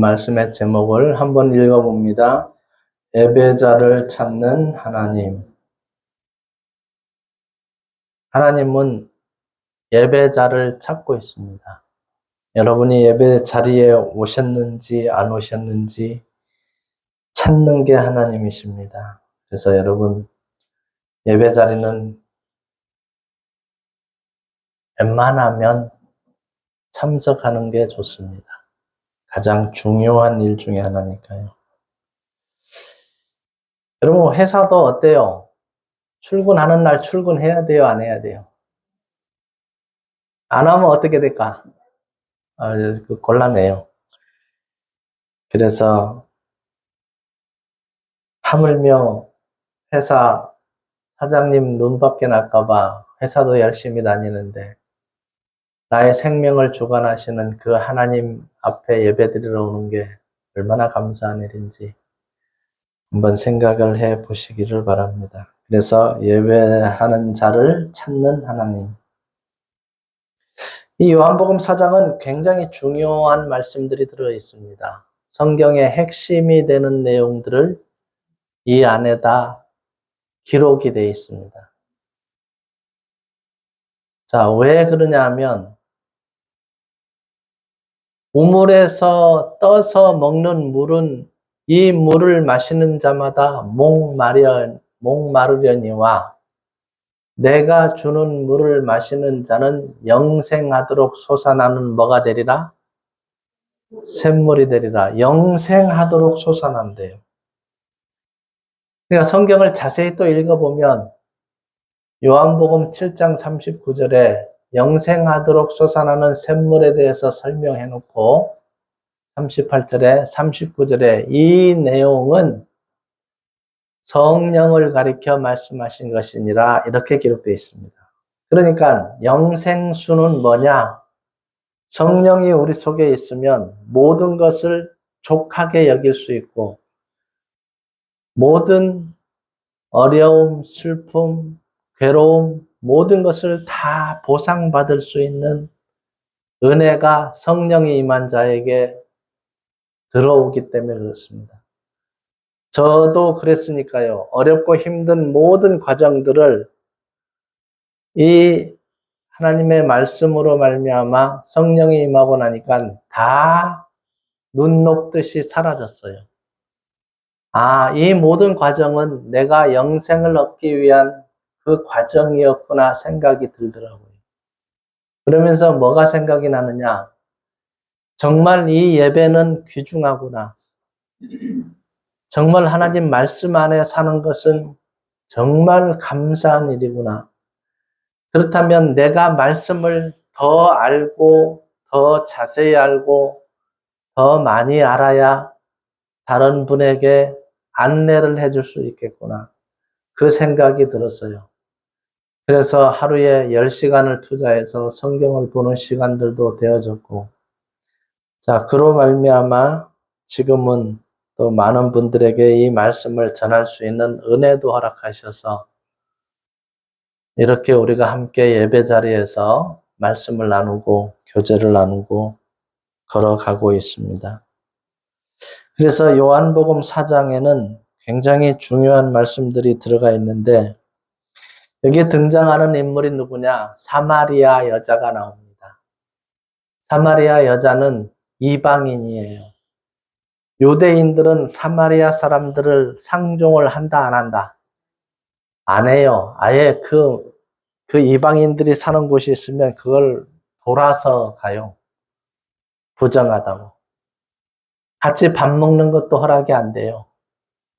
말씀의 제목을 한번 읽어봅니다. 예배자를 찾는 하나님. 하나님은 예배자를 찾고 있습니다. 여러분이 예배 자리에 오셨는지 안 오셨는지 찾는 게 하나님이십니다. 그래서 여러분 예배 자리는 웬만하면 참석하는 게 좋습니다. 가장 중요한 일 중에 하나니까요. 여러분 회사도 어때요? 출근하는 날 출근해야 돼요? 안 해야 돼요? 안 하면 어떻게 될까? 곤란해요. 그래서 하물며 회사 사장님 눈밖에 날까봐 회사도 열심히 다니는데 나의 생명을 주관하시는 그 하나님 앞에 예배드리러 오는 게 얼마나 감사한 일인지 한번 생각을 해 보시기를 바랍니다. 그래서 예배하는 자를 찾는 하나님. 이 요한복음 4장은 굉장히 중요한 말씀들이 들어 있습니다. 성경의 핵심이 되는 내용들을 이 안에다 기록이 되어 있습니다. 자, 왜 그러냐 하면 우물에서 떠서 먹는 물은 이 물을 마시는 자마다 목마르려니와 내가 주는 물을 마시는 자는 영생하도록 솟아나는 뭐가 되리라? 샘물이 되리라. 영생하도록 솟아난대요. 그러니까 성경을 자세히 또 읽어보면 요한복음 7장 39절에 영생하도록 솟아나는 샘물에 대해서 설명해 놓고 38절에 39절에 이 내용은 성령을 가리켜 말씀하신 것이니라 이렇게 기록되어 있습니다. 그러니까 영생수는 뭐냐? 성령이 우리 속에 있으면 모든 것을 족하게 여길 수 있고 모든 어려움, 슬픔, 괴로움 모든 것을 다 보상받을 수 있는 은혜가 성령이 임한 자에게 들어오기 때문에 그렇습니다. 저도 그랬으니까요. 어렵고 힘든 모든 과정들을 이 하나님의 말씀으로 말미암아 성령이 임하고 나니까 다 눈 녹듯이 사라졌어요. 아, 이 모든 과정은 내가 영생을 얻기 위한 그 과정이었구나 생각이 들더라고요. 그러면서 뭐가 생각이 나느냐? 정말 이 예배는 귀중하구나. 정말 하나님 말씀 안에 사는 것은 정말 감사한 일이구나. 그렇다면 내가 말씀을 더 알고 더 자세히 알고 더 많이 알아야 다른 분에게 안내를 해줄 수 있겠구나. 그 생각이 들었어요. 그래서 하루에 10시간을 투자해서 성경을 보는 시간들도 되어졌고, 자, 그로 말미암아 지금은 또 많은 분들에게 이 말씀을 전할 수 있는 은혜도 허락하셔서 이렇게 우리가 함께 예배 자리에서 말씀을 나누고 교제를 나누고 걸어가고 있습니다. 그래서 요한복음 4장에는 굉장히 중요한 말씀들이 들어가 있는데 여기에 등장하는 인물이 누구냐? 사마리아 여자가 나옵니다. 사마리아 여자는 이방인이에요. 유대인들은 사마리아 사람들을 상종을 한다, 안 한다? 안 해요. 아예 그 이방인들이 사는 곳이 있으면 그걸 돌아서 가요. 부정하다고. 같이 밥 먹는 것도 허락이 안 돼요.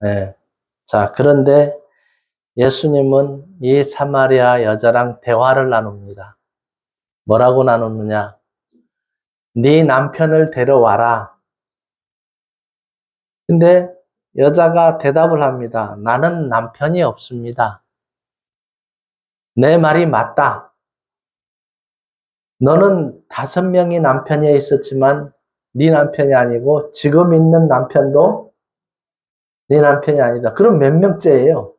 네. 자, 그런데 예수님은 이 사마리아 여자랑 대화를 나눕니다. 뭐라고 나누느냐? 네 남편을 데려와라. 근데 여자가 대답을 합니다. 나는 남편이 없습니다. 내 말이 맞다. 너는 5명이 남편이 있었지만 네 남편이 아니고 지금 있는 남편도 네 남편이 아니다. 그럼 몇 명째예요?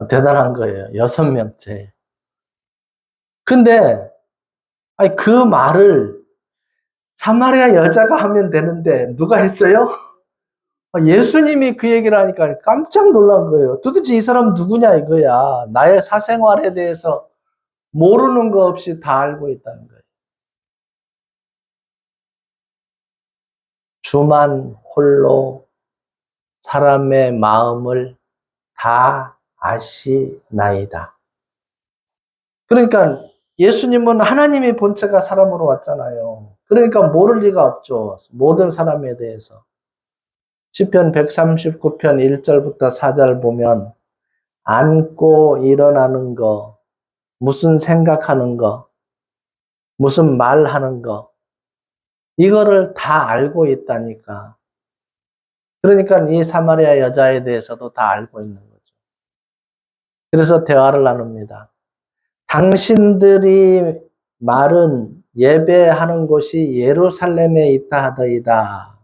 대단한 거예요. 6명째. 근데 아니 그 말을 사마리아 여자가 하면 되는데 누가 했어요? 예수님이 그 얘기를 하니까 깜짝 놀란 거예요. 도대체 이 사람 누구냐 이거야. 나의 사생활에 대해서 모르는 거 없이 다 알고 있다는 거예요. 주만 홀로 사람의 마음을 다 아시나이다. 그러니까 예수님은 하나님의 본체가 사람으로 왔잖아요. 그러니까 모를 리가 없죠. 모든 사람에 대해서. 시편 139편 1절부터 4절 보면 앉고 일어나는 거, 무슨 생각하는 거, 무슨 말하는 거, 이거를 다 알고 있다니까. 그러니까 이 사마리아 여자에 대해서도 다 알고 있는 거죠. 그래서 대화를 나눕니다. 당신들이 말은 예배하는 곳이 예루살렘에 있다 하더이다.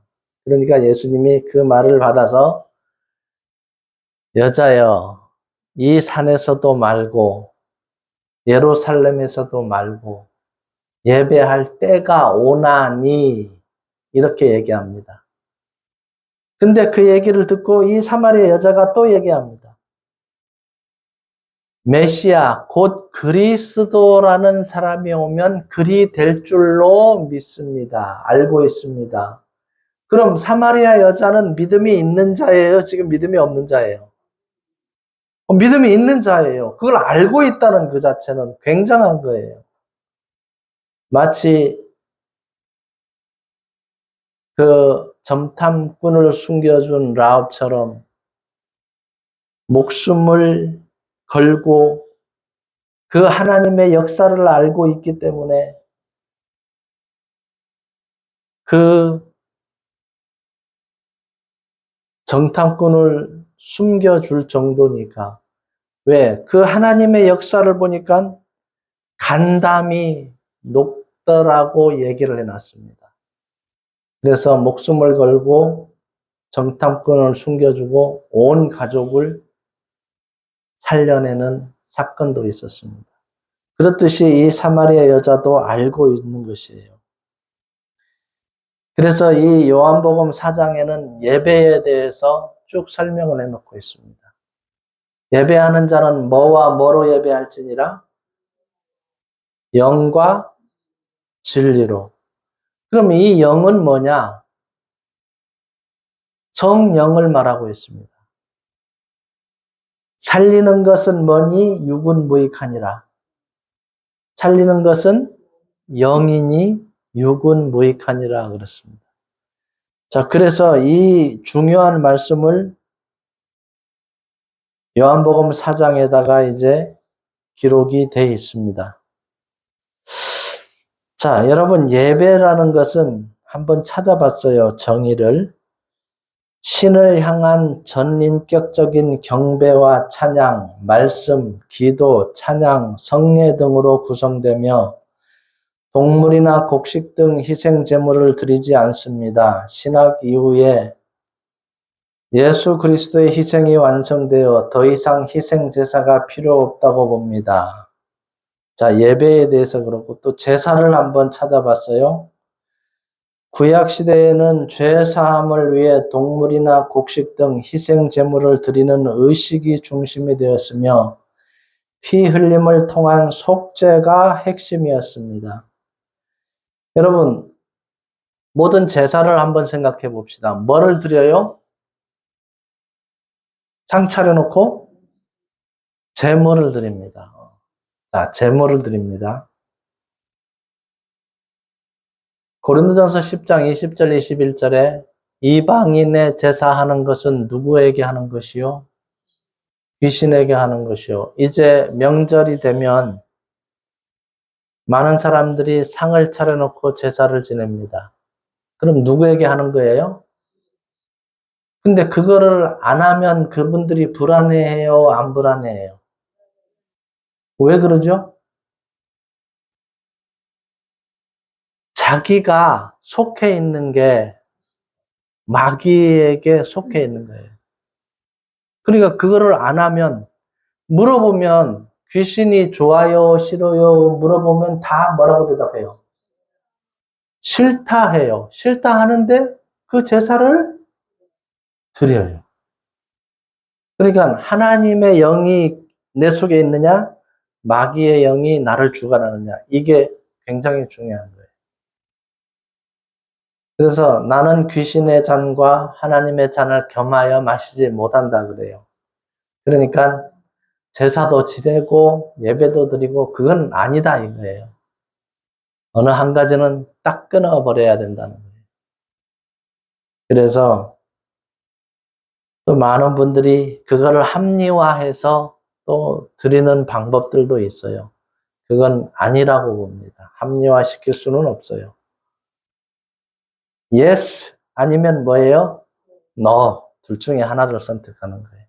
그러니까 예수님이 그 말을 받아서 여자여, 이 산에서도 말고 예루살렘에서도 말고 예배할 때가 오나니 이렇게 얘기합니다. 근데 그 얘기를 듣고 이 사마리아 여자가 또 얘기합니다. 메시아 곧 그리스도라는 사람이 오면 그리 될 줄로 믿습니다. 알고 있습니다. 그럼 사마리아 여자는 믿음이 있는 자예요? 지금 믿음이 없는 자예요? 믿음이 있는 자예요. 그걸 알고 있다는 그 자체는 굉장한 거예요. 마치 그 점탐꾼을 숨겨준 라합처럼 목숨을 걸고 그 하나님의 역사를 알고 있기 때문에 그 정탐꾼을 숨겨줄 정도니까. 왜? 그 하나님의 역사를 보니까 간담이 높더라고 얘기를 해놨습니다. 그래서 목숨을 걸고 정탐꾼을 숨겨주고 온 가족을 살려내는 사건도 있었습니다. 그렇듯이 이 사마리아 여자도 알고 있는 것이에요. 그래서 이 요한복음 4장에는 예배에 대해서 쭉 설명을 해놓고 있습니다. 예배하는 자는 뭐와 뭐로 예배할지니라? 영과 진리로. 그럼 이 영은 뭐냐? 성령을 말하고 있습니다. 살리는 것은 뭐니? 육은 무익하니라. 살리는 것은 영이니 육은 무익하니라 그랬습니다. 자, 그래서 이 중요한 말씀을 요한복음 4장에다가 이제 기록이 되어 있습니다. 자, 여러분 예배라는 것은 한번 찾아봤어요. 정의를. 신을 향한 전인격적인 경배와 찬양, 말씀, 기도, 찬양, 성례 등으로 구성되며 동물이나 곡식 등 희생 제물을 드리지 않습니다. 신학 이후에 예수 그리스도의 희생이 완성되어 더 이상 희생 제사가 필요 없다고 봅니다. 자, 예배에 대해서 그렇고 또 제사를 한번 찾아봤어요. 구약 시대에는 죄 사함을 위해 동물이나 곡식 등 희생 제물을 드리는 의식이 중심이 되었으며 피 흘림을 통한 속죄가 핵심이었습니다. 여러분, 모든 제사를 한번 생각해 봅시다. 뭐를 드려요? 상 차려놓고 제물을 드립니다. 자, 제물을 드립니다. 고린도전서 10장 20절 21절에 이방인의 제사하는 것은 누구에게 하는 것이요? 귀신에게 하는 것이요. 이제 명절이 되면 많은 사람들이 상을 차려놓고 제사를 지냅니다. 그럼 누구에게 하는 거예요? 근데 그거를 안 하면 그분들이 불안해해요? 안 불안해해요? 왜 그러죠? 자기가 속해 있는 게 마귀에게 속해 있는 거예요. 그러니까 그거를 안 하면 물어보면 귀신이 좋아요, 싫어요 물어보면 다 뭐라고 대답해요? 싫다 해요. 싫다 하는데 그 제사를 드려요. 그러니까 하나님의 영이 내 속에 있느냐, 마귀의 영이 나를 주관하느냐, 이게 굉장히 중요한 거예요. 그래서 나는 귀신의 잔과 하나님의 잔을 겸하여 마시지 못한다 그래요. 그러니까 제사도 지내고 예배도 드리고 그건 아니다 이거예요. 어느 한 가지는 딱 끊어버려야 된다는 거예요. 그래서 또 많은 분들이 그거를 합리화해서 또 드리는 방법들도 있어요. 그건 아니라고 봅니다. 합리화시킬 수는 없어요. Yes 아니면 뭐예요? No. 둘 중에 하나를 선택하는 거예요.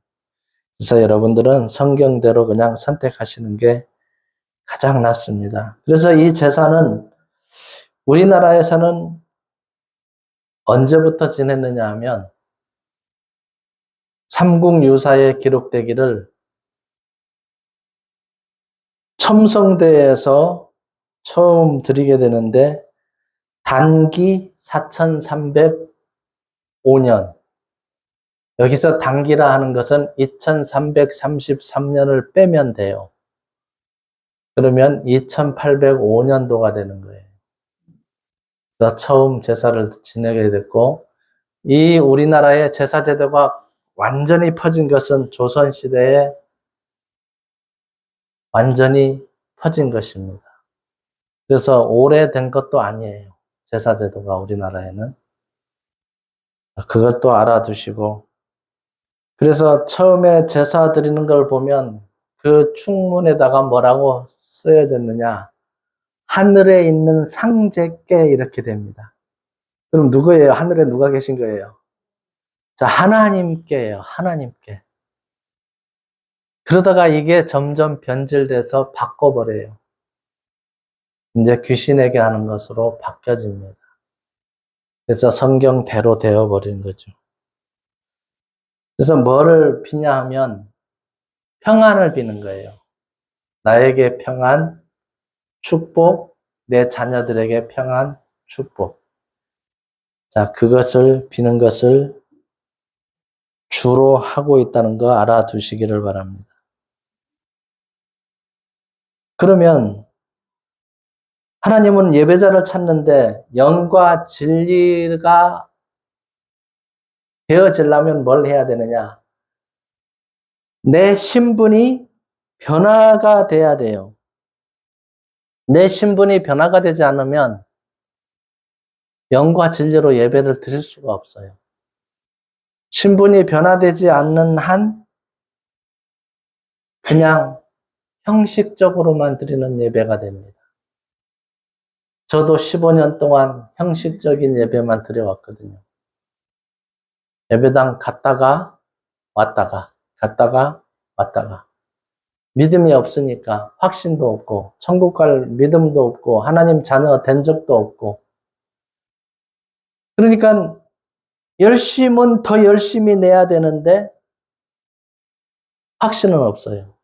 그래서 여러분들은 성경대로 그냥 선택하시는 게 가장 낫습니다. 그래서 이 제사는 우리나라에서는 언제부터 지냈느냐 하면 삼국유사에 기록되기를 첨성대에서 처음 드리게 되는데 단기 4305년. 여기서 단기라 하는 것은 2333년을 빼면 돼요. 그러면 2805년도가 되는 거예요. 그래서 처음 제사를 지내게 됐고, 이 우리나라의 제사 제도가 완전히 퍼진 것은 조선시대에 완전히 퍼진 것입니다. 그래서 오래된 것도 아니에요. 제사 제도가 우리나라에는. 그것도 알아두시고. 그래서 처음에 제사 드리는 걸 보면 그 충문에다가 뭐라고 쓰여졌느냐. 하늘에 있는 상제께 이렇게 됩니다. 그럼 누구예요? 하늘에 누가 계신 거예요? 자, 하나님께예요. 하나님께. 그러다가 이게 점점 변질돼서 바꿔버려요. 이제 귀신에게 하는 것으로 바뀌어집니다. 그래서 성경대로 되어버린 거죠. 그래서 뭐를 비냐 하면 평안을 비는 거예요. 나에게 평안, 축복, 내 자녀들에게 평안, 축복. 자, 그것을 비는 것을 주로 하고 있다는 거 알아두시기를 바랍니다. 그러면 하나님은 예배자를 찾는데 영과 진리가 되어지려면 뭘 해야 되느냐? 내 신분이 변화가 돼야 돼요. 내 신분이 변화가 되지 않으면 영과 진리로 예배를 드릴 수가 없어요. 신분이 변화되지 않는 한 그냥 형식적으로만 드리는 예배가 됩니다. 저도 15년 동안 형식적인 예배만 드려왔거든요. 예배당 갔다가 왔다가 갔다가 왔다가 믿음이 없으니까 확신도 없고 천국 갈 믿음도 없고 하나님 자녀가 된 적도 없고 그러니까 열심은 더 열심히 내야 되는데 확신은 없어요.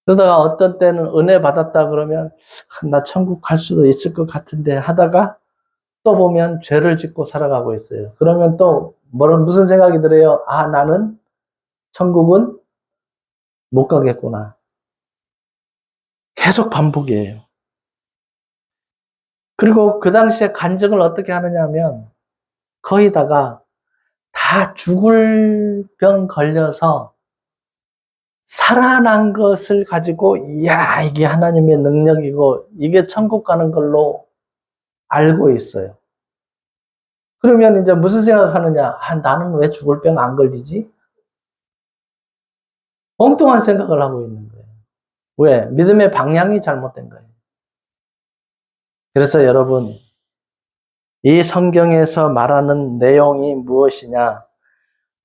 그러다가 어떤 때는 은혜 받았다 그러면 나 천국 갈 수도 있을 것 같은데 하다가 또 보면 죄를 짓고 살아가고 있어요. 그러면 또 무슨 생각이 들어요? 아, 나는 천국은 못 가겠구나. 계속 반복이에요. 그리고 그 당시에 간증을 어떻게 하느냐 하면 거의다가 다 죽을 병 걸려서 살아난 것을 가지고 이야 이게 하나님의 능력이고 이게 천국 가는 걸로 알고 있어요. 그러면 이제 무슨 생각하느냐? 아, 나는 왜 죽을 병 안 걸리지? 엉뚱한 생각을 하고 있는 거예요. 왜? 믿음의 방향이 잘못된 거예요. 그래서 여러분, 이 성경에서 말하는 내용이 무엇이냐?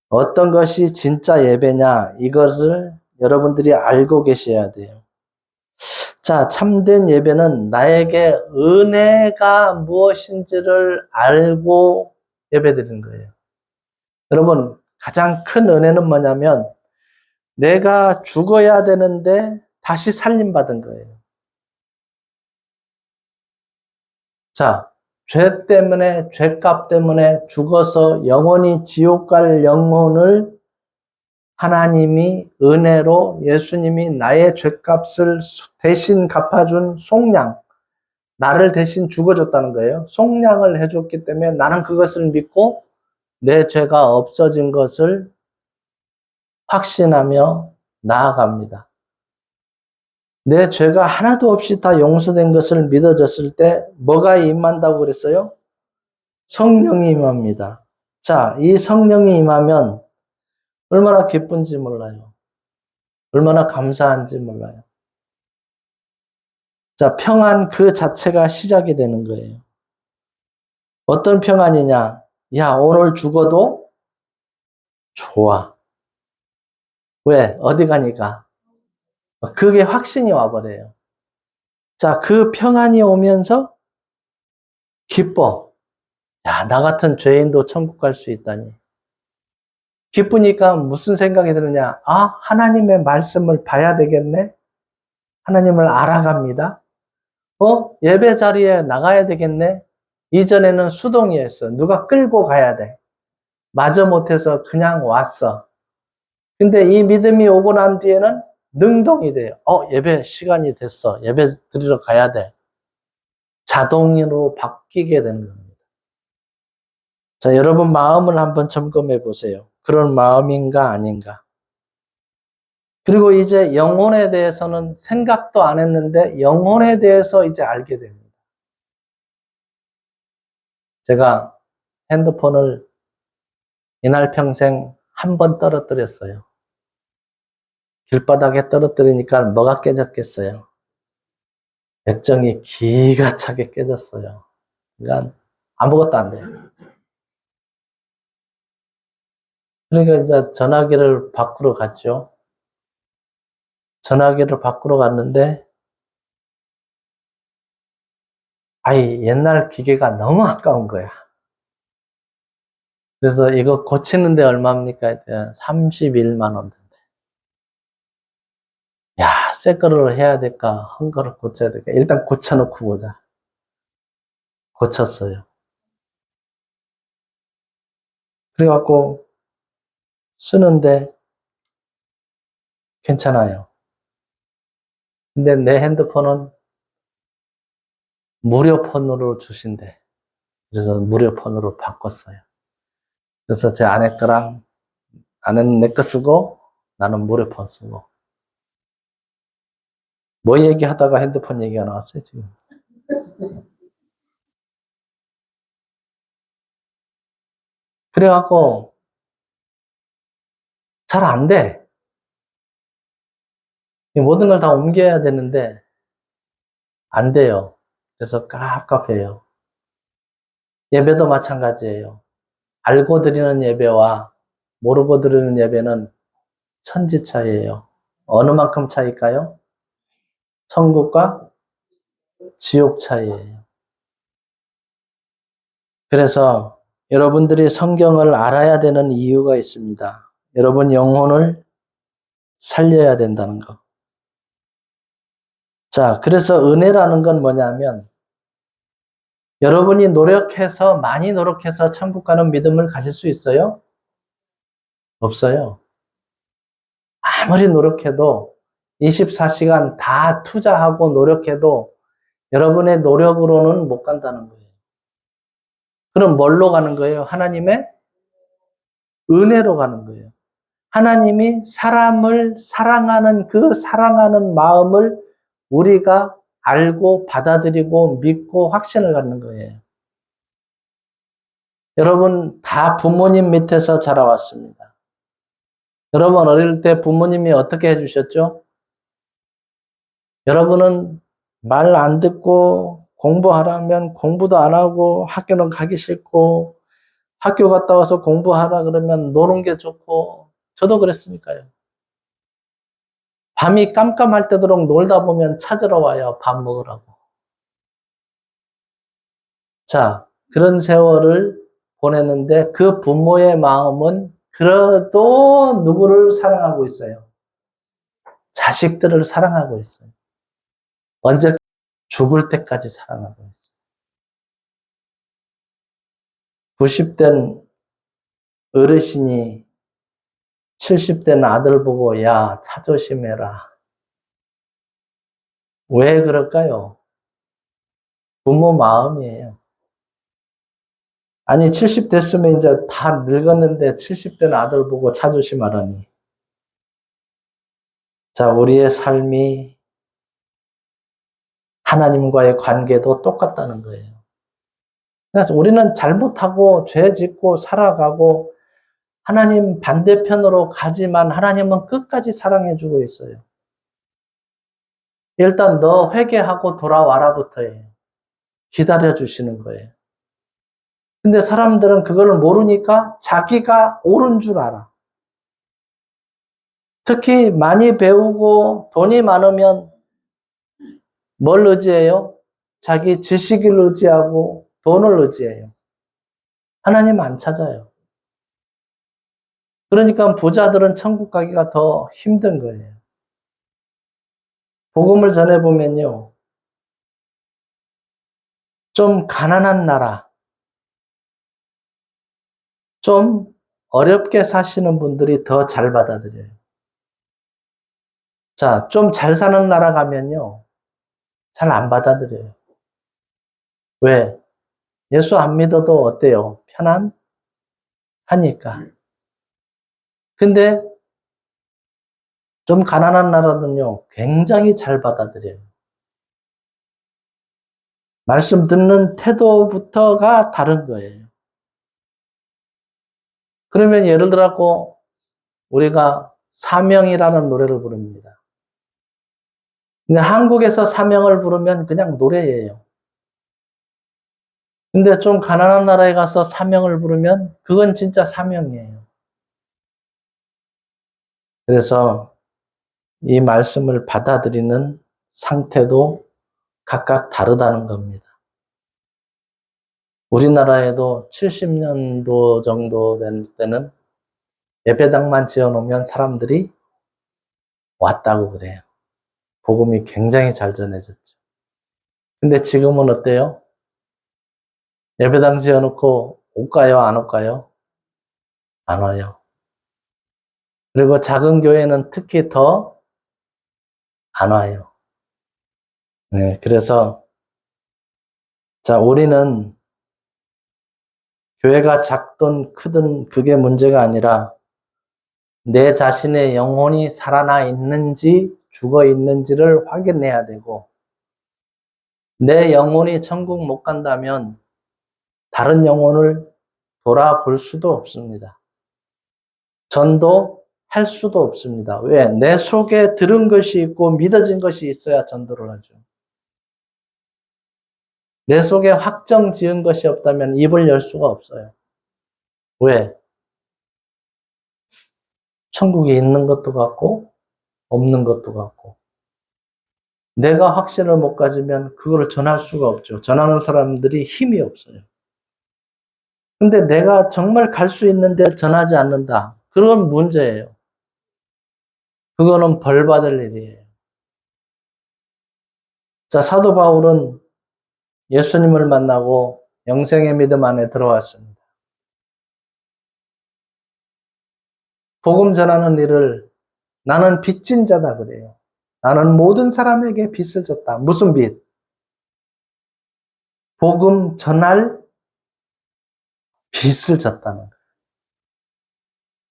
어떤 것이 진짜 예배냐? 이것을 여러분들이 알고 계셔야 돼요. 자, 참된 예배는 나에게 은혜가 무엇인지를 알고 예배드리는 거예요. 여러분, 가장 큰 은혜는 뭐냐면 내가 죽어야 되는데 다시 살림받은 거예요. 자, 죄 때문에, 죄값 때문에 죽어서 영원히 지옥 갈 영혼을 하나님이 은혜로 예수님이 나의 죄값을 대신 갚아준 속량, 나를 대신 죽어줬다는 거예요. 속량을 해줬기 때문에 나는 그것을 믿고 내 죄가 없어진 것을 확신하며 나아갑니다. 내 죄가 하나도 없이 다 용서된 것을 믿어졌을 때 뭐가 임한다고 그랬어요? 성령이 임합니다. 자, 이 성령이 임하면 얼마나 기쁜지 몰라요. 얼마나 감사한지 몰라요. 자, 평안 그 자체가 시작이 되는 거예요. 어떤 평안이냐? 야, 오늘 죽어도 좋아. 왜? 어디 가니까? 그게 확신이 와버려요. 자, 그 평안이 오면서 기뻐. 야, 나 같은 죄인도 천국 갈 수 있다니. 기쁘니까 무슨 생각이 드느냐? 아, 하나님의 말씀을 봐야 되겠네? 하나님을 알아갑니다. 예배 자리에 나가야 되겠네? 이전에는 수동이었어. 누가 끌고 가야 돼. 마저 못해서 그냥 왔어. 근데 이 믿음이 오고 난 뒤에는 능동이 돼요. 예배 시간이 됐어. 예배 드리러 가야 돼. 자동으로 바뀌게 되는 겁니다. 자, 여러분 마음을 한번 점검해 보세요. 그런 마음인가 아닌가. 그리고 이제 영혼에 대해서는 생각도 안 했는데 영혼에 대해서 이제 알게 됩니다. 제가 핸드폰을 이날 평생 한 번 떨어뜨렸어요. 길바닥에 떨어뜨리니까 뭐가 깨졌겠어요? 액정이 기가 차게 깨졌어요. 그러니까 아무것도 안 돼요. 그러니까 이제 전화기를 바꾸러 갔죠. 전화기를 바꾸러 갔는데 옛날 기계가 너무 아까운 거야. 그래서 이거 고치는데 얼마입니까? 31만 원. 야, 새 거를 해야 될까? 한 거를 고쳐야 될까? 일단 고쳐놓고 보자. 고쳤어요. 그래갖고 쓰는데 괜찮아요. 근데 내 핸드폰은 무료폰으로 주신대. 그래서 무료폰으로 바꿨어요. 그래서 제 아내 거랑 아내는 내 거 쓰고 나는 무료폰 쓰고. 뭐 얘기하다가 핸드폰 얘기가 나왔어요, 지금. 그래갖고 잘 안 돼. 모든 걸 다 옮겨야 되는데 안 돼요. 그래서 깝깝해요. 예배도 마찬가지예요. 알고 드리는 예배와 모르고 드리는 예배는 천지 차이예요. 어느 만큼 차이일까요? 천국과 지옥 차이예요. 그래서 여러분들이 성경을 알아야 되는 이유가 있습니다. 여러분 영혼을 살려야 된다는 거. 자, 그래서 은혜라는 건 뭐냐면 여러분이 많이 노력해서 천국 가는 믿음을 가질 수 있어요? 없어요. 아무리 노력해도 24시간 다 투자하고 노력해도 여러분의 노력으로는 못 간다는 거예요. 그럼 뭘로 가는 거예요? 하나님의 은혜로 가는 거예요. 하나님이 사람을 사랑하는 그 사랑하는 마음을 우리가 알고 받아들이고 믿고 확신을 갖는 거예요. 여러분 다 부모님 밑에서 자라왔습니다. 여러분 어릴 때 부모님이 어떻게 해주셨죠? 여러분은 말 안 듣고 공부하라면 공부도 안 하고 학교는 가기 싫고 학교 갔다 와서 공부하라 그러면 노는 게 좋고 저도 그랬으니까요. 밤이 깜깜할 때도록 놀다 보면 찾으러 와요. 밥 먹으라고. 자, 그런 세월을 보냈는데 그 부모의 마음은 그래도 누구를 사랑하고 있어요? 자식들을 사랑하고 있어요. 언제? 죽을 때까지 사랑하고 있어요. 90된 어르신이 70된 아들 보고 야, 차 조심해라. 왜 그럴까요? 부모 마음이에요. 아니 70 됐으면 이제 다 늙었는데 70된 아들 보고 차 조심하라니. 자, 우리의 삶이 하나님과의 관계도 똑같다는 거예요. 그래서 우리는 잘못하고 죄 짓고 살아가고 하나님 반대편으로 가지만 하나님은 끝까지 사랑해주고 있어요. 일단 너 회개하고 돌아와라부터예요. 기다려주시는 거예요. 근데 사람들은 그걸 모르니까 자기가 옳은 줄 알아. 특히 많이 배우고 돈이 많으면 뭘 의지해요? 자기 지식을 의지하고 돈을 의지해요. 하나님 안 찾아요. 그러니까 부자들은 천국 가기가 더 힘든 거예요. 복음을 전해보면요. 좀 가난한 나라, 좀 어렵게 사시는 분들이 더 잘 받아들여요. 자, 좀 잘 사는 나라 가면요. 잘 안 받아들여요. 왜? 예수 안 믿어도 어때요? 편안하니까. 근데 좀 가난한 나라는요, 굉장히 잘 받아들여요. 말씀 듣는 태도부터가 다른 거예요. 그러면 예를 들어 우리가 사명이라는 노래를 부릅니다. 근데 한국에서 사명을 부르면 그냥 노래예요. 근데 좀 가난한 나라에 가서 사명을 부르면 그건 진짜 사명이에요. 그래서 이 말씀을 받아들이는 상태도 각각 다르다는 겁니다. 우리나라에도 70년도 정도 된 때는 예배당만 지어놓으면 사람들이 왔다고 그래요. 복음이 굉장히 잘 전해졌죠. 근데 지금은 어때요? 예배당 지어놓고 올까요? 안 올까요? 안 와요. 그리고 작은 교회는 특히 더 안 와요. 네, 그래서 자, 우리는 교회가 작든 크든 그게 문제가 아니라 내 자신의 영혼이 살아나 있는지 죽어 있는지를 확인해야 되고 내 영혼이 천국 못 간다면 다른 영혼을 돌아볼 수도 없습니다. 전도 할 수도 없습니다. 왜? 내 속에 들은 것이 있고 믿어진 것이 있어야 전도를 하죠. 내 속에 확정 지은 것이 없다면 입을 열 수가 없어요. 왜? 천국에 있는 것도 같고 없는 것도 같고 내가 확신을 못 가지면 그걸 전할 수가 없죠. 전하는 사람들이 힘이 없어요. 근데 내가 정말 갈 수 있는데 전하지 않는다. 그건 문제예요. 그거는 벌 받을 일이에요. 자, 사도 바울은 예수님을 만나고 영생의 믿음 안에 들어왔습니다. 복음 전하는 일을 나는 빚진 자다 그래요. 나는 모든 사람에게 빚을 졌다. 무슨 빚? 복음 전할 빚을 졌다는 거예요.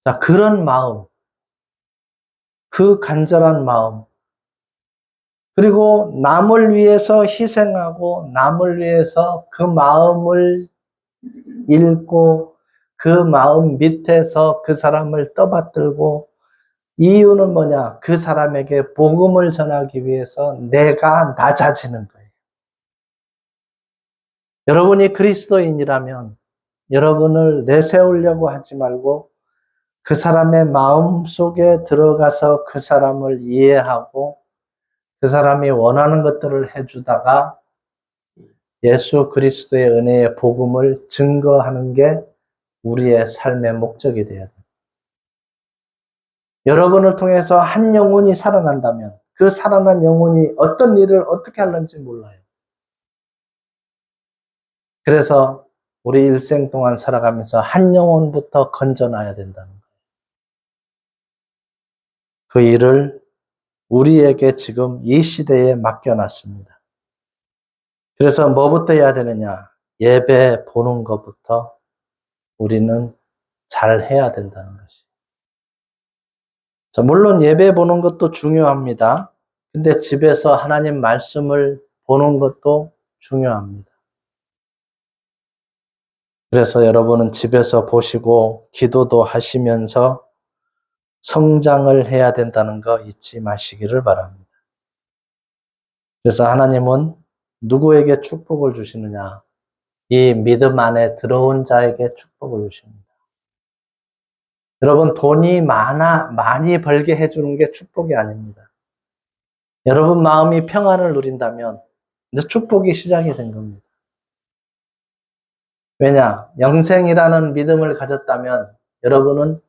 자, 그런 마음, 그 간절한 마음, 그리고 남을 위해서 희생하고 남을 위해서 그 마음을 읽고 그 마음 밑에서 그 사람을 떠받들고 이유는 뭐냐? 그 사람에게 복음을 전하기 위해서 내가 낮아지는 거예요. 여러분이 그리스도인이라면 여러분을 내세우려고 하지 말고 그 사람의 마음 속에 들어가서 그 사람을 이해하고 그 사람이 원하는 것들을 해주다가 예수 그리스도의 은혜의 복음을 증거하는 게 우리의 삶의 목적이 되어야 돼요. 여러분을 통해서 한 영혼이 살아난다면 그 살아난 영혼이 어떤 일을 어떻게 하는지 몰라요. 그래서 우리 일생 동안 살아가면서 한 영혼부터 건져놔야 된다는 거예요. 그 일을 우리에게 지금 이 시대에 맡겨놨습니다. 그래서 뭐부터 해야 되느냐? 예배 보는 것부터 우리는 잘 해야 된다는 것이. 자, 물론 예배 보는 것도 중요합니다. 근데 집에서 하나님 말씀을 보는 것도 중요합니다. 그래서 여러분은 집에서 보시고 기도도 하시면서 성장을 해야 된다는 거 잊지 마시기를 바랍니다. 그래서 하나님은 누구에게 축복을 주시느냐? 이 믿음 안에 들어온 자에게 축복을 주십니다. 여러분, 돈이 많이 벌게 해주는 게 축복이 아닙니다. 여러분 마음이 평안을 누린다면 이제 축복이 시작이 된 겁니다. 왜냐? 영생이라는 믿음을 가졌다면 여러분은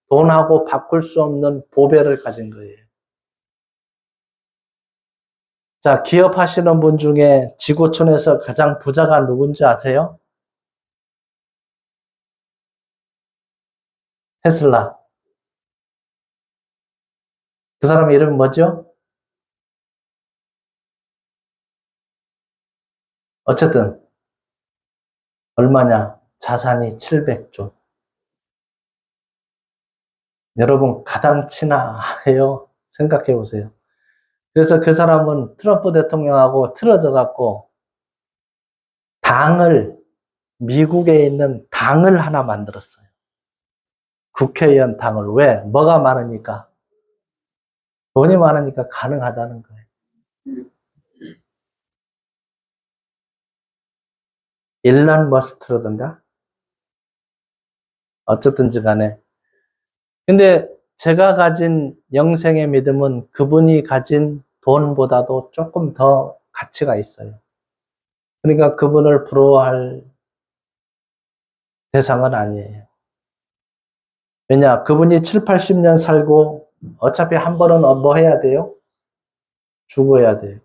돈하고 바꿀 수 없는 보배를 가진 거예요. 자, 기업하시는 분 중에 지구촌에서 가장 부자가 누군지 아세요? 테슬라. 그 사람 이름이 뭐죠? 어쨌든 얼마냐? 자산이 700조. 여러분 가당치나 해요? 생각해 보세요. 그래서 그 사람은 트럼프 대통령하고 틀어져 갖고 미국에 있는 당을 하나 만들었어요. 국회의원 당을. 왜? 뭐가 많으니까? 돈이 많으니까 가능하다는 거예요. 일론 머스크라든가? 어쨌든지 간에. 근데 제가 가진 영생의 믿음은 그분이 가진 돈보다도 조금 더 가치가 있어요. 그러니까 그분을 부러워할 대상은 아니에요. 왜냐? 그분이 7, 80년 살고 어차피 한 번은 뭐 해야 돼요? 죽어야 돼요.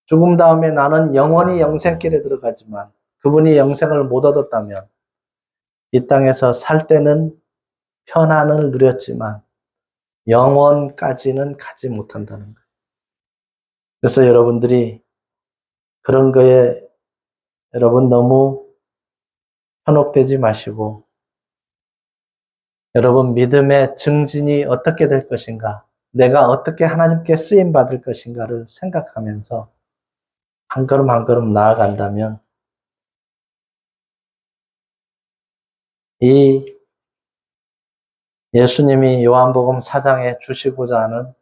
죽음 다음에 나는 영원히 영생길에 들어가지만 그분이 영생을 못 얻었다면 이 땅에서 살 때는 편안을 누렸지만 영원까지는 가지 못한다는 거예요. 그래서 여러분들이 그런 거에 여러분 너무 현혹되지 마시고 여러분 믿음의 증진이 어떻게 될 것인가, 내가 어떻게 하나님께 쓰임 받을 것인가를 생각하면서 한 걸음 한 걸음 나아간다면 이 예수님이 요한복음 4장에 주시고자 하는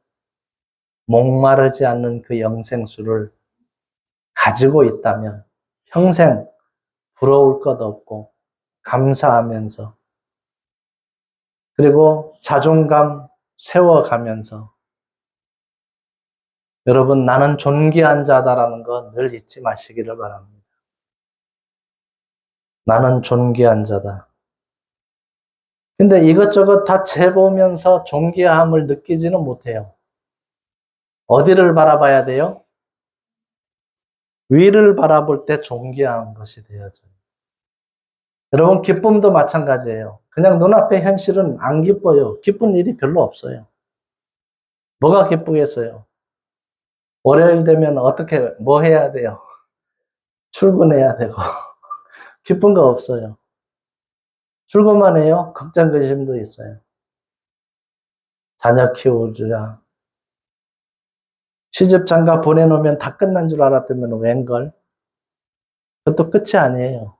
목마르지 않는 그 영생수를 가지고 있다면 평생 부러울 것 없고 감사하면서 그리고 자존감 세워가면서 여러분 나는 존귀한 자다라는 거 늘 잊지 마시기를 바랍니다. 나는 존귀한 자다. 근데 이것저것 다 재보면서 존귀함을 느끼지는 못해요. 어디를 바라봐야 돼요? 위를 바라볼 때 존귀한 것이 되어져요. 여러분 기쁨도 마찬가지예요. 그냥 눈앞의 현실은 안 기뻐요. 기쁜 일이 별로 없어요. 뭐가 기쁘겠어요? 월요일 되면 어떻게 뭐 해야 돼요? 출근해야 되고 기쁜 거 없어요. 출근만 해요. 걱정 근심도 있어요. 자녀 키우자. 시집 장가 보내놓으면 다 끝난 줄 알았더니 웬걸? 그것도 끝이 아니에요.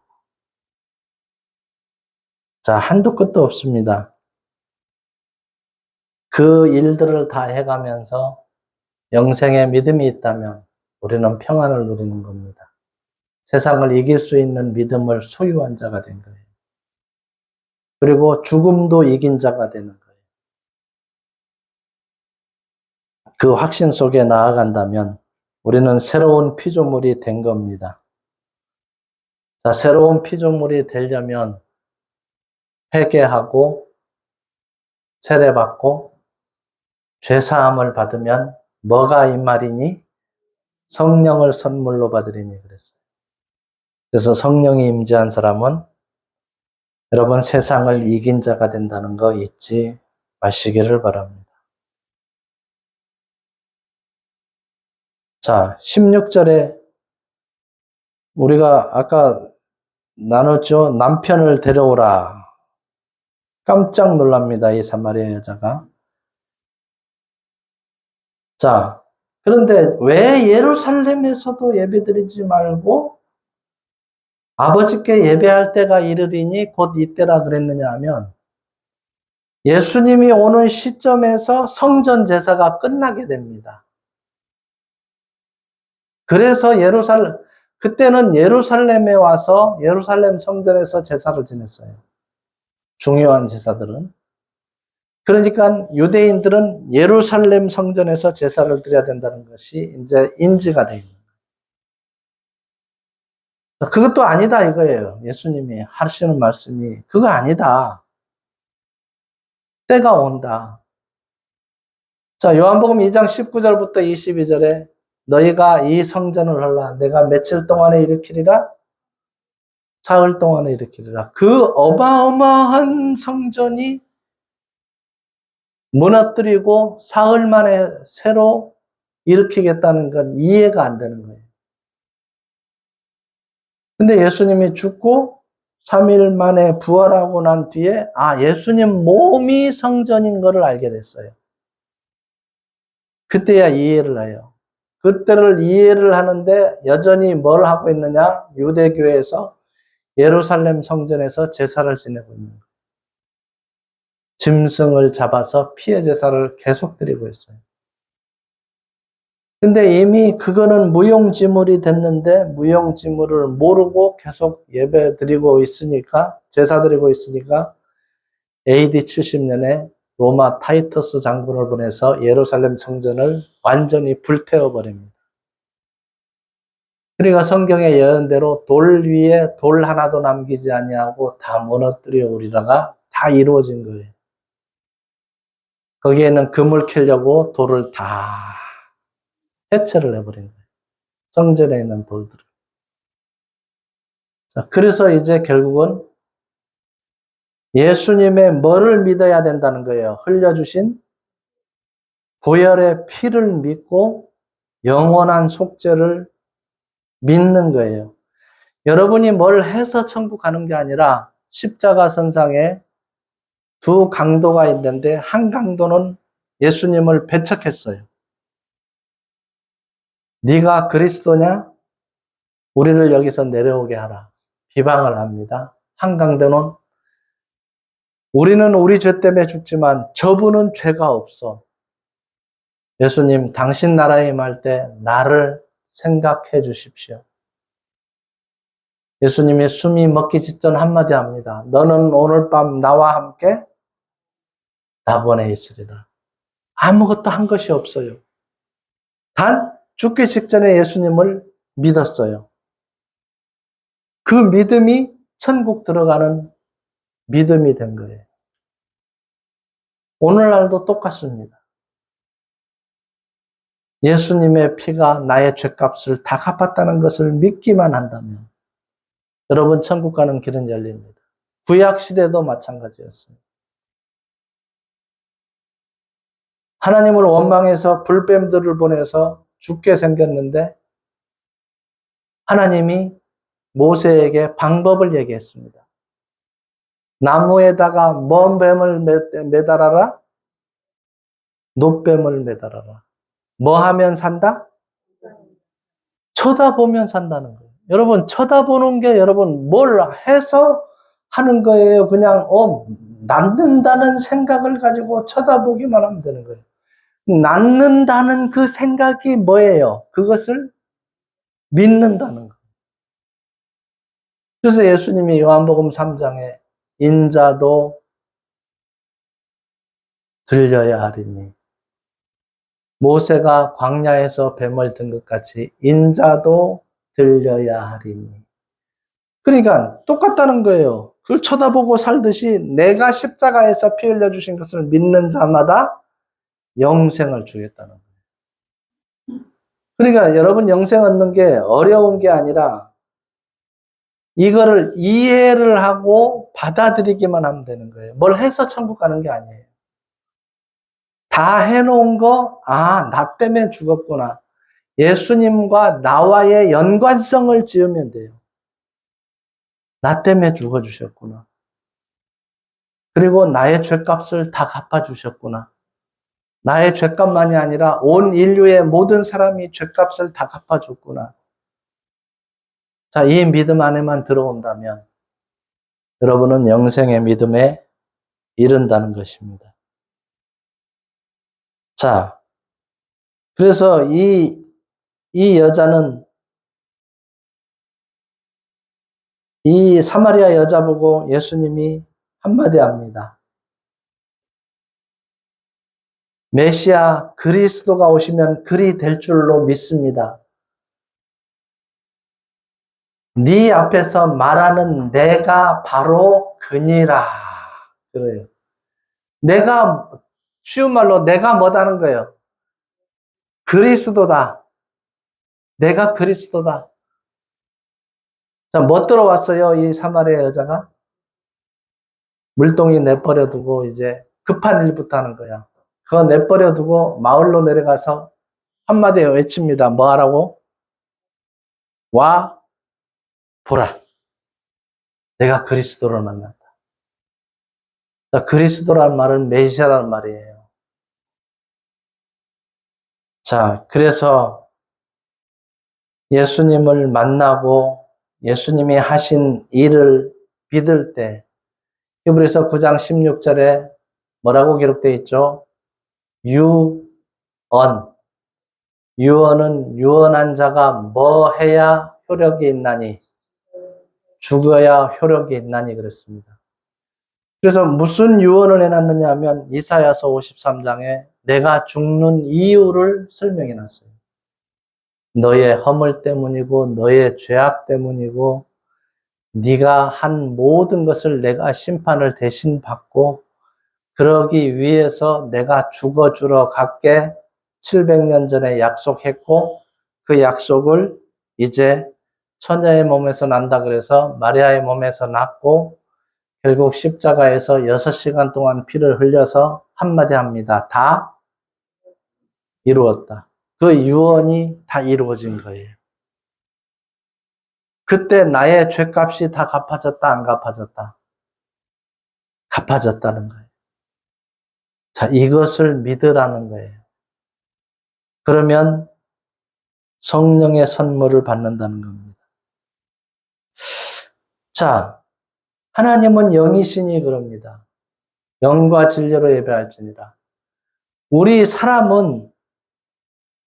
자, 한도 끝도 없습니다. 그 일들을 다 해가면서 영생에 믿음이 있다면 우리는 평안을 누리는 겁니다. 세상을 이길 수 있는 믿음을 소유한 자가 된 거예요. 그리고 죽음도 이긴 자가 되는 거예요. 그 확신 속에 나아간다면 우리는 새로운 피조물이 된 겁니다. 자, 새로운 피조물이 되려면 회개하고 세례받고 죄사함을 받으면 뭐가 이 말이니? 성령을 선물로 받으리니 그랬어요. 그래서 성령이 임재한 사람은 여러분 세상을 이긴 자가 된다는 거 잊지 마시기를 바랍니다. 자, 16절에 우리가 아까 나눴죠. 남편을 데려오라. 깜짝 놀랍니다. 이 사마리아 여자가. 자, 그런데 왜 예루살렘에서도 예배드리지 말고 아버지께 예배할 때가 이르리니 곧 이때라 그랬느냐 하면 예수님이 오는 시점에서 성전 제사가 끝나게 됩니다. 그래서 그때는 예루살렘에 와서 예루살렘 성전에서 제사를 지냈어요. 중요한 제사들은. 그러니까 유대인들은 예루살렘 성전에서 제사를 드려야 된다는 것이 이제 인지가 되어 있는 거예요. 그것도 아니다 이거예요. 예수님이 하시는 말씀이 그거 아니다. 때가 온다. 자, 요한복음 2장 19절부터 22절에 너희가 이 성전을 헐라. 내가 며칠 동안에 일으키리라? 사흘 동안에 일으키리라. 그 어마어마한 성전이 무너뜨리고 사흘 만에 새로 일으키겠다는 건 이해가 안 되는 거예요. 근데 예수님이 죽고 3일 만에 부활하고 난 뒤에 예수님 몸이 성전인 것을 알게 됐어요. 그때야 이해를 해요. 그때를 이해를 하는데 여전히 뭘 하고 있느냐? 유대교에서 예루살렘 성전에서 제사를 지내고 있는 거예요. 짐승을 잡아서 피해 제사를 계속 드리고 있어요. 근데 이미 그거는 무용지물이 됐는데 무용지물을 모르고 계속 예배 드리고 있으니까 제사 드리고 있으니까 AD 70년에 로마 타이터스 장군을 보내서 예루살렘 성전을 완전히 불태워 버립니다. 그러니까 성경에 예언대로 돌 위에 돌 하나도 남기지 아니하고 다 무너뜨려 오리라가 다 이루어진 거예요. 거기에는 금을 캐려고 돌을 다 해체를 해버린 거예요. 성전에 있는 돌들을. 자, 그래서 이제 결국은 예수님의 뭐를 믿어야 된다는 거예요? 흘려주신 보혈의 피를 믿고 영원한 속죄를 믿는 거예요. 여러분이 뭘 해서 천국 가는 게 아니라 십자가 선상에 두 강도가 있는데 한 강도는 예수님을 배척했어요. 네가 그리스도냐? 우리를 여기서 내려오게 하라. 비방을 합니다. 한 강도는 우리는 우리 죄 때문에 죽지만 저분은 죄가 없어. 예수님, 당신 나라에 임할 때 나를 생각해 주십시오. 예수님이 숨이 먹기 직전 한마디 합니다. 너는 오늘 밤 나와 함께 낙원에 있으리라. 아무것도 한 것이 없어요. 단 죽기 직전에 예수님을 믿었어요. 그 믿음이 천국 들어가는 믿음이 된 거예요. 오늘날도 똑같습니다. 예수님의 피가 나의 죄값을 다 갚았다는 것을 믿기만 한다면 여러분 천국 가는 길은 열립니다. 구약 시대도 마찬가지였습니다. 하나님을 원망해서 불뱀들을 보내서 죽게 생겼는데 하나님이 모세에게 방법을 얘기했습니다. 나무에다가 먼 뱀을 매달아라? 놋뱀을 매달아라. 뭐 하면 산다? 쳐다보면 산다는 거예요. 여러분 쳐다보는 게 여러분 뭘 해서 하는 거예요. 그냥 낫는다는 생각을 가지고 쳐다보기만 하면 되는 거예요. 낫는다는 그 생각이 뭐예요? 그것을 믿는다는 거예요. 그래서 예수님이 요한복음 3장에 인자도 들려야 하리니 모세가 광야에서 뱀을 든 것 같이 인자도 들려야 하리니. 그러니까 똑같다는 거예요. 그걸 쳐다보고 살듯이 내가 십자가에서 피 흘려주신 것을 믿는 자마다 영생을 주겠다는 거예요. 그러니까 여러분 영생 얻는 게 어려운 게 아니라 이거를 이해를 하고 받아들이기만 하면 되는 거예요. 뭘 해서 천국 가는 게 아니에요. 다 해놓은 거, 나 때문에 죽었구나. 예수님과 나와의 연관성을 지으면 돼요. 나 때문에 죽어주셨구나. 그리고 나의 죄값을 다 갚아주셨구나. 나의 죄값만이 아니라 온 인류의 모든 사람이 죄값을 다 갚아줬구나. 자, 이 믿음 안에만 들어온다면 여러분은 영생의 믿음에 이른다는 것입니다. 자, 그래서 이 여자는 이 사마리아 여자 보고 예수님이 한마디 합니다. 메시아 그리스도가 오시면 그리 될 줄로 믿습니다. 네 앞에서 말하는 내가 바로 그니라. 그래요. 내가, 쉬운 말로 내가 뭐다는 거예요? 그리스도다. 내가 그리스도다. 자, 뭐 들어왔어요? 이 사마리아 여자가? 물동이 내버려두고 이제 급한 일부터 하는 거야. 그거 내버려두고 마을로 내려가서 한마디 외칩니다. 뭐 하라고? 와, 보라. 내가 그리스도를 만났다. 자, 그리스도란 말은 메시아란 말이에요. 자, 그래서 예수님을 만나고 예수님이 하신 일을 믿을 때 히브리서 9장 16절에 뭐라고 기록되어 있죠? 유언. 유언은 유언한 자가 뭐 해야 효력이 있나니? 죽어야 효력이 있나니 그랬습니다. 그래서 무슨 유언을 해놨느냐 하면 이사야서 53장에 내가 죽는 이유를 설명해 놨어요. 너의 허물 때문이고 너의 죄악 때문이고 네가 한 모든 것을 내가 심판을 대신 받고 그러기 위해서 내가 죽어주러 갈게 700년 전에 약속했고 그 약속을 이제 처녀의 몸에서 난다 그래서 마리아의 몸에서 났고 결국 십자가에서 6시간 동안 피를 흘려서 한마디 합니다. 다 이루었다. 그 유언이 다 이루어진 거예요. 그때 나의 죄값이 다 갚아졌다, 안 갚아졌다? 갚아졌다는 거예요. 자, 이것을 믿으라는 거예요. 그러면 성령의 선물을 받는다는 겁니다. 자, 하나님은 영이시니 그럽니다. 영과 진리로 예배할지니라. 우리 사람은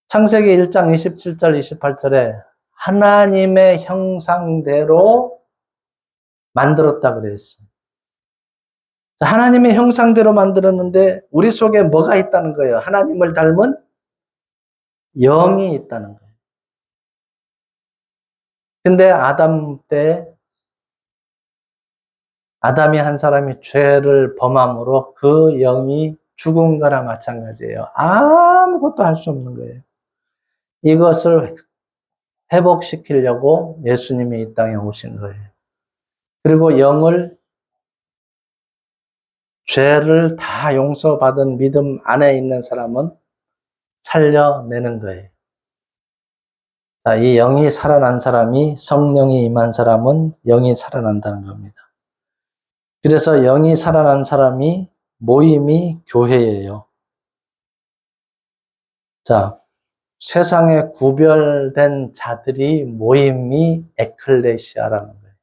창세기 1장 27절, 28절에 하나님의 형상대로 만들었다 그랬어요. 하나님의 형상대로 만들었는데 우리 속에 뭐가 있다는 거예요? 하나님을 닮은 영이 있다는 거예요. 근데 아담 때 아담이 한 사람이 죄를 범함으로 그 영이 죽은 거나 마찬가지예요. 아무것도 할 수 없는 거예요. 이것을 회복시키려고 예수님이 이 땅에 오신 거예요. 그리고 영을 죄를 다 용서받은 믿음 안에 있는 사람은 살려내는 거예요. 자, 이 영이 살아난 사람이 성령이 임한 사람은 영이 살아난다는 겁니다. 그래서 영이 살아난 사람이 모임이 교회예요. 자, 세상에 구별된 자들이 모임이 에클레시아라는 거예요.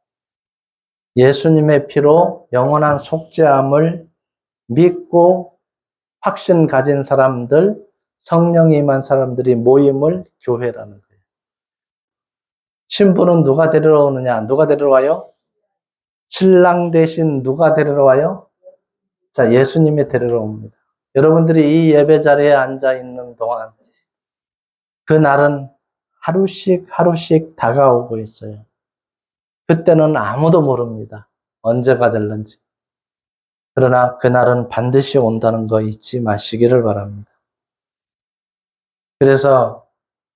예수님의 피로 영원한 속죄함을 믿고 확신 가진 사람들, 성령이 임한 사람들이 모임을 교회라는 거예요. 신부는 누가 데리러 오느냐? 누가 데리러 와요? 신랑 대신 누가 데리러 와요? 자, 예수님이 데리러 옵니다. 여러분들이 이 예배 자리에 앉아 있는 동안 그 날은 하루씩 하루씩 다가오고 있어요. 그때는 아무도 모릅니다. 언제가 될는지. 그러나 그날은 반드시 온다는 거 잊지 마시기를 바랍니다. 그래서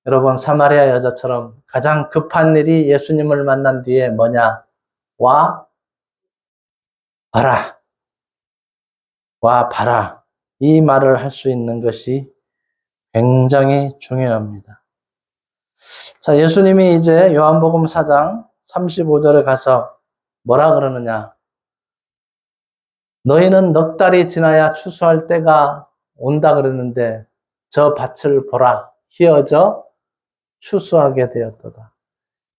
여러분 사마리아 여자처럼 가장 급한 일이 예수님을 만난 뒤에 뭐냐? 와 봐라. 와 봐라. 이 말을 할 수 있는 것이 굉장히 중요합니다. 자, 예수님이 이제 요한복음 4장 35절에 가서 뭐라 그러느냐? 너희는 넉 달이 지나야 추수할 때가 온다 그러는데 저 밭을 보라. 희어져 추수하게 되었도다.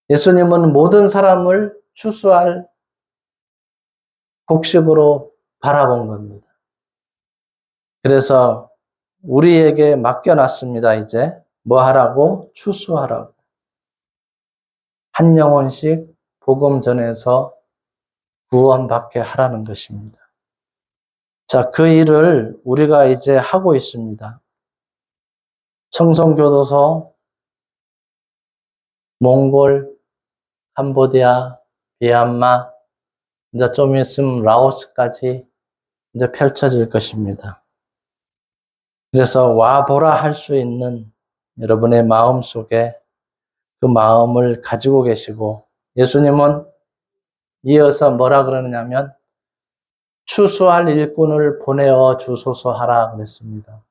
예수님은 모든 사람을 추수할 곡식으로 바라본 겁니다. 그래서 우리에게 맡겨놨습니다. 이제 뭐 하라고? 추수하라고. 한 영혼씩 복음 전해서 구원받게 하라는 것입니다. 자, 그 일을 우리가 이제 하고 있습니다. 청송교도소, 몽골, 캄보디아, 미얀마, 이제 좀 있으면 라오스까지 이제 펼쳐질 것입니다. 그래서 와보라 할 수 있는 여러분의 마음 속에 그 마음을 가지고 계시고, 예수님은 이어서 뭐라 그러느냐면 추수할 일꾼을 보내어 주소서 하라 그랬습니다.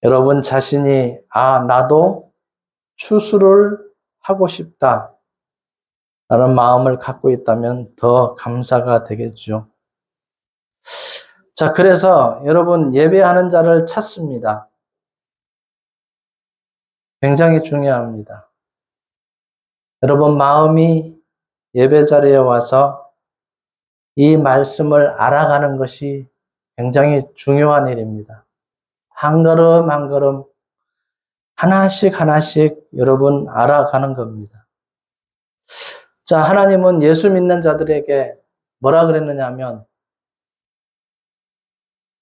여러분 자신이 나도 추수를 하고 싶다 라는 마음을 갖고 있다면 더 감사가 되겠죠. 자, 그래서 여러분 예배하는 자를 찾습니다. 굉장히 중요합니다. 여러분 마음이 예배 자리에 와서 이 말씀을 알아가는 것이 굉장히 중요한 일입니다. 한 걸음 한 걸음 하나씩 하나씩 여러분 알아가는 겁니다. 자, 하나님은 예수 믿는 자들에게 뭐라 그랬느냐 하면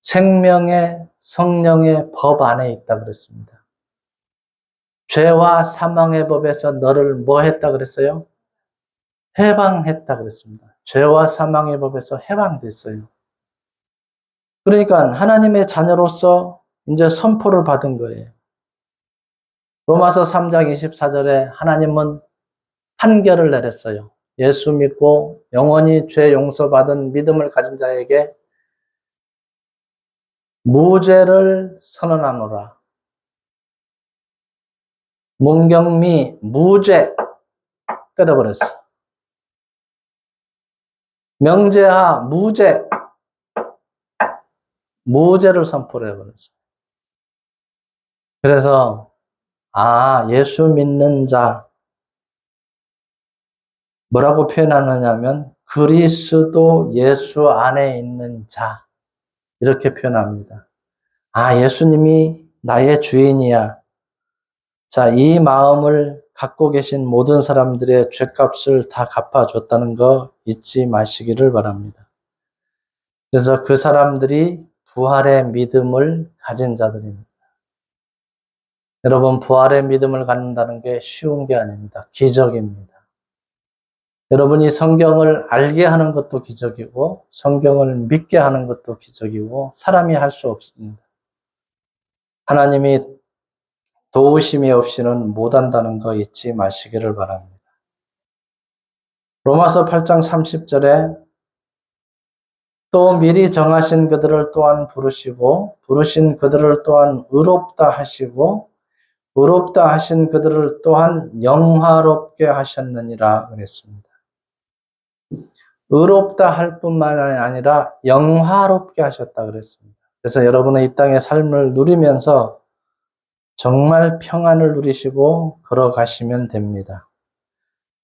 생명의 성령의 법 안에 있다 그랬습니다. 죄와 사망의 법에서 너를 뭐 했다 그랬어요? 해방했다 그랬습니다. 죄와 사망의 법에서 해방됐어요. 그러니까 하나님의 자녀로서 이제 선포를 받은 거예요. 로마서 3장 24절에 하나님은 판결을 내렸어요. 예수 믿고 영원히 죄 용서받은 믿음을 가진 자에게 무죄를 선언하노라. 문경미 무죄 때려버렸어. 명재하 무죄를 선포를 해버렸어. 그래서 예수 믿는 자 뭐라고 표현하느냐면 그리스도 예수 안에 있는 자 이렇게 표현합니다. 예수님이 나의 주인이야. 자, 이 마음을 갖고 계신 모든 사람들의 죄값을 다 갚아줬다는 거 잊지 마시기를 바랍니다. 그래서 그 사람들이 부활의 믿음을 가진 자들입니다. 여러분, 부활의 믿음을 갖는다는 게 쉬운 게 아닙니다. 기적입니다. 여러분이 성경을 알게 하는 것도 기적이고 성경을 믿게 하는 것도 기적이고 사람이 할 수 없습니다. 하나님이 도우심이 없이는 못한다는 거 잊지 마시기를 바랍니다. 로마서 8장 30절에 또 미리 정하신 그들을 또한 부르시고 부르신 그들을 또한 의롭다 하시고 의롭다 하신 그들을 또한 영화롭게 하셨느니라 그랬습니다. 의롭다 할 뿐만 아니라 영화롭게 하셨다 그랬습니다. 그래서 여러분은 이 땅의 삶을 누리면서 정말 평안을 누리시고 걸어가시면 됩니다.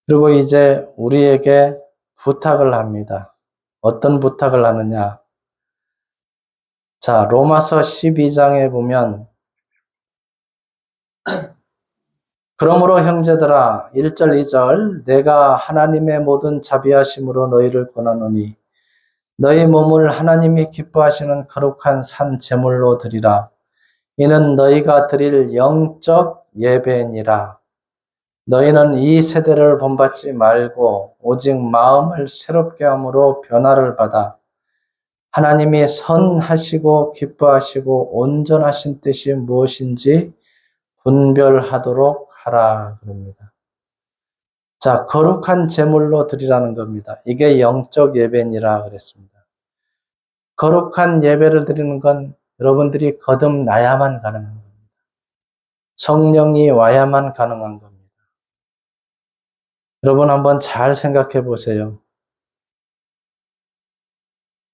그리고 이제 우리에게 부탁을 합니다. 어떤 부탁을 하느냐? 자, 로마서 12장에 보면 그러므로 형제들아 1절 2절 내가 하나님의 모든 자비하심으로 너희를 권하노니 너희 몸을 하나님이 기뻐하시는 거룩한 산 제물로 드리라. 이는 너희가 드릴 영적 예배니라. 너희는 이 세대를 본받지 말고 오직 마음을 새롭게 함으로 변화를 받아 하나님이 선하시고 기뻐하시고 온전하신 뜻이 무엇인지 분별하도록 하라 그럽니다. 자, 거룩한 제물로 드리라는 겁니다. 이게 영적 예배니라 그랬습니다. 거룩한 예배를 드리는 건 여러분들이 거듭나야만 가능한 겁니다. 성령이 와야만 가능한 겁니다. 여러분 한번 잘 생각해 보세요.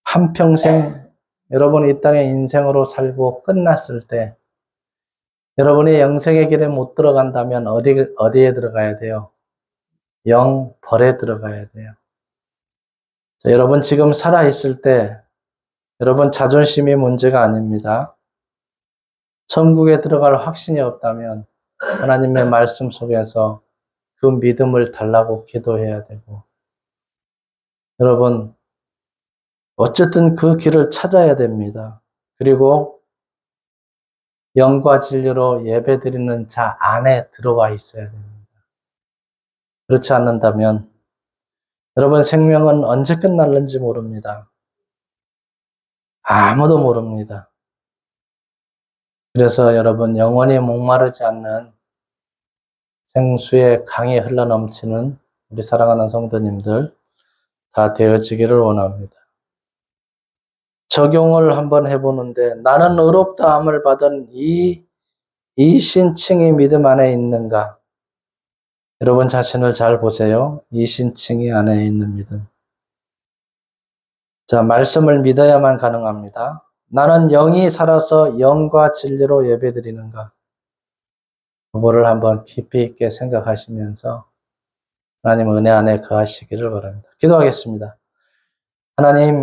한평생 여러분이 이 땅에 인생으로 살고 끝났을 때 여러분이 영생의 길에 못 들어간다면 어디에 들어가야 돼요? 영벌에 들어가야 돼요. 자, 여러분 지금 살아있을 때 여러분 자존심이 문제가 아닙니다. 천국에 들어갈 확신이 없다면 하나님의 말씀 속에서 그 믿음을 달라고 기도해야 되고 여러분 어쨌든 그 길을 찾아야 됩니다. 그리고 영과 진리로 예배드리는 자 안에 들어와 있어야 됩니다. 그렇지 않는다면 여러분 생명은 언제 끝날는지 모릅니다. 아무도 모릅니다. 그래서 여러분 영원히 목마르지 않는 생수의 강이 흘러넘치는 우리 사랑하는 성도님들 다 되어지기를 원합니다. 적용을 한번 해보는데 나는 의롭다함을 받은 이 신칭이 믿음 안에 있는가? 여러분 자신을 잘 보세요. 이 신칭이 안에 있는 믿음. 자, 말씀을 믿어야만 가능합니다. 나는 영이 살아서 영과 진리로 예배드리는가? 그거를 한번 깊이 있게 생각하시면서 하나님 은혜 안에 거하시기를 바랍니다. 기도하겠습니다. 하나님,